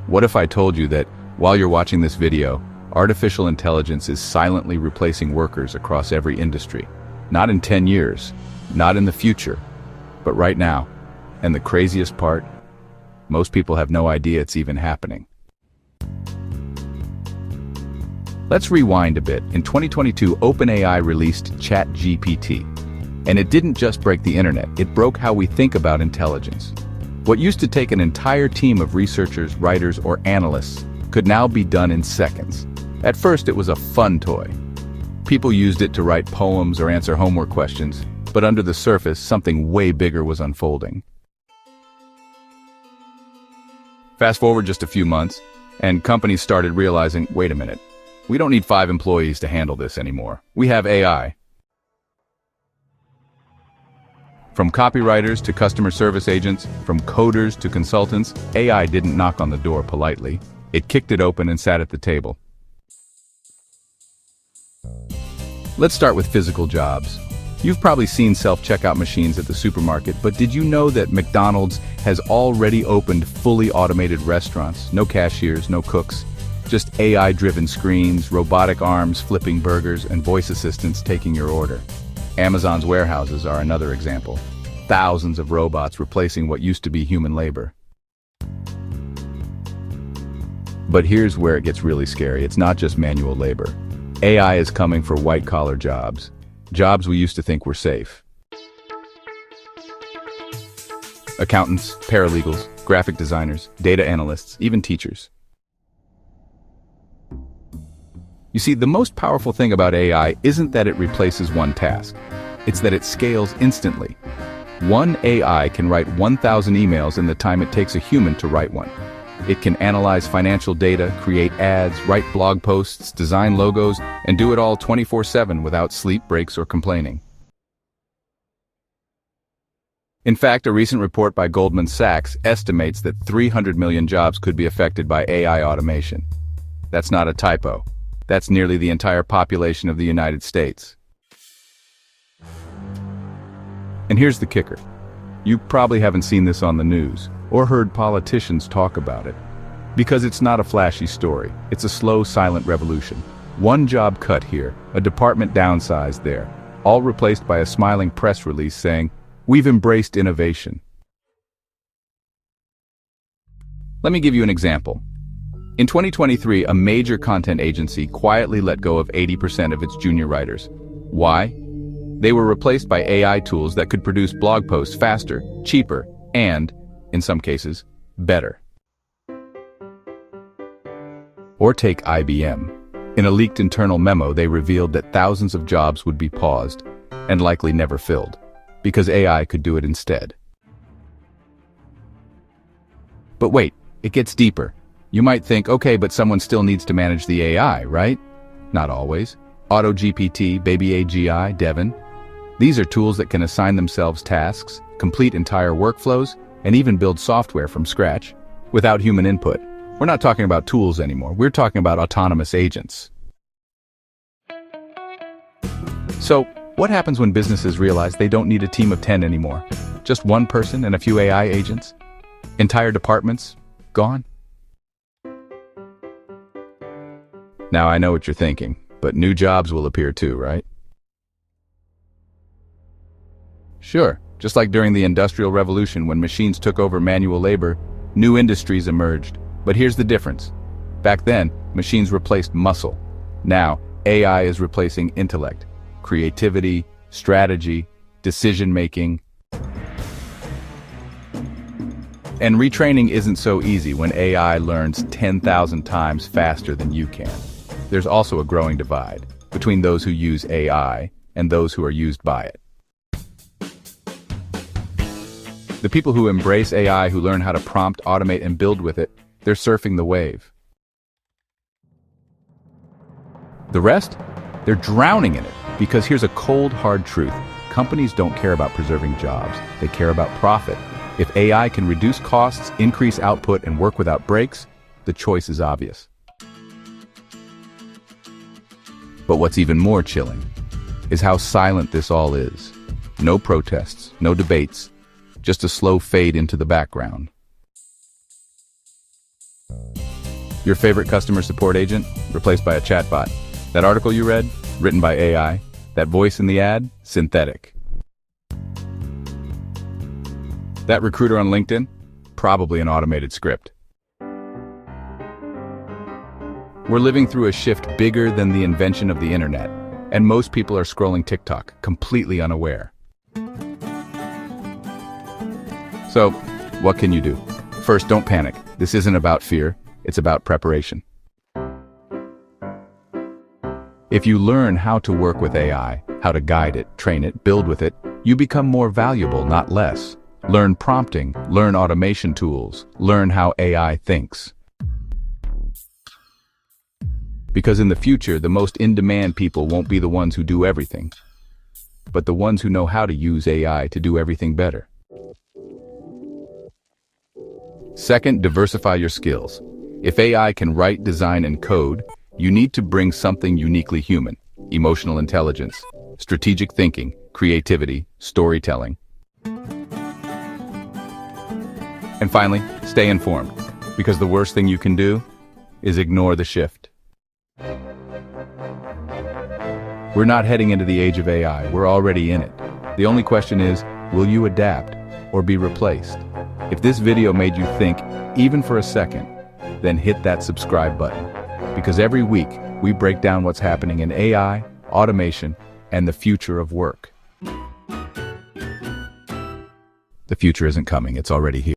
What if I told you that, while you're watching this video, artificial intelligence is silently replacing workers across every industry? Not in 10 years, not in the future, but right now. And the craziest part? Most people have no idea it's even happening. Let's rewind a bit. In 2022, OpenAI released ChatGPT. And it didn't just break the internet, it broke how we think about intelligence. What used to take an entire team of researchers, writers, or analysts could now be done in seconds. At first, it was a fun toy. People used it to write poems or answer homework questions, but under the surface, something way bigger was unfolding. Fast forward just a few months, and companies started realizing, wait a minute, we don't need 5 employees to handle this anymore. We have AI. From copywriters to customer service agents, from coders to consultants, AI didn't knock on the door politely. It kicked it open and sat at the table. Let's start with physical jobs. You've probably seen self-checkout machines at the supermarket, but did you know that McDonald's has already opened fully automated restaurants? No cashiers, no cooks, just AI-driven screens, robotic arms flipping burgers, and voice assistants taking your order. Amazon's warehouses are another example. Thousands of robots replacing what used to be human labor. But here's where it gets really scary. It's not just manual labor. AI is coming for white-collar jobs. Jobs we used to think were safe. Accountants, paralegals, graphic designers, data analysts, even teachers. You see, the most powerful thing about AI isn't that it replaces one task. It's that it scales instantly. One AI can write 1,000 emails in the time it takes a human to write one. It can analyze financial data, create ads, write blog posts, design logos, and do it all 24/7 without sleep breaks or complaining. In fact, a recent report by Goldman Sachs estimates that 300 million jobs could be affected by AI automation. That's not a typo. That's nearly the entire population of the United States. And here's the kicker. You probably haven't seen this on the news or heard politicians talk about it. Because it's not a flashy story. It's a slow, silent revolution. One job cut here, a department downsized there, all replaced by a smiling press release saying, "We've embraced innovation." Let me give you an example. In 2023, a major content agency quietly let go of 80% of its junior writers. Why? They were replaced by AI tools that could produce blog posts faster, cheaper, and, in some cases, better. Or take IBM. In a leaked internal memo, they revealed that thousands of jobs would be paused, and likely never filled, because AI could do it instead. But wait, it gets deeper. You might think, okay, but someone still needs to manage the AI, right? Not always. AutoGPT, Baby AGI, Devin. These are tools that can assign themselves tasks, complete entire workflows, and even build software from scratch, without human input. We're not talking about tools anymore. We're talking about autonomous agents. So, what happens when businesses realize they don't need a team of 10 anymore? Just one person and a few AI agents? Entire departments gone? Now I know what you're thinking, but new jobs will appear too, right? Sure, just like during the Industrial Revolution when machines took over manual labor, new industries emerged. But here's the difference. Back then, machines replaced muscle. Now, AI is replacing intellect, creativity, strategy, decision-making. And retraining isn't so easy when AI learns 10,000 times faster than you can. There's also a growing divide between those who use AI and those who are used by it. The people who embrace AI, who learn how to prompt, automate, and build with it, they're surfing the wave. The rest? They're drowning in it, because here's a cold, hard truth. Companies don't care about preserving jobs. They care about profit. If AI can reduce costs, increase output, and work without breaks, the choice is obvious. But what's even more chilling is how silent this all is. No protests, no debates, just a slow fade into the background. Your favorite customer support agent, replaced by a chatbot. That article you read, written by AI. That voice in the ad, synthetic. That recruiter on LinkedIn, probably an automated script. We're living through a shift bigger than the invention of the internet, and most people are scrolling TikTok, completely unaware. So, what can you do? First, don't panic. This isn't about fear, it's about preparation. If you learn how to work with AI, how to guide it, train it, build with it, you become more valuable, not less. Learn prompting, learn automation tools, learn how AI thinks. Because in the future, the most in-demand people won't be the ones who do everything, but the ones who know how to use AI to do everything better. Second, diversify your skills. If AI can write, design, and code, you need to bring something uniquely human: emotional intelligence, strategic thinking, creativity, storytelling. And finally, stay informed, because the worst thing you can do is ignore the shift. We're not heading into the age of AI, we're already in it. The only question is, will you adapt or be replaced? If this video made you think, even for a second, then hit that subscribe button. Because every week, we break down what's happening in AI, automation, and the future of work. The future isn't coming, it's already here.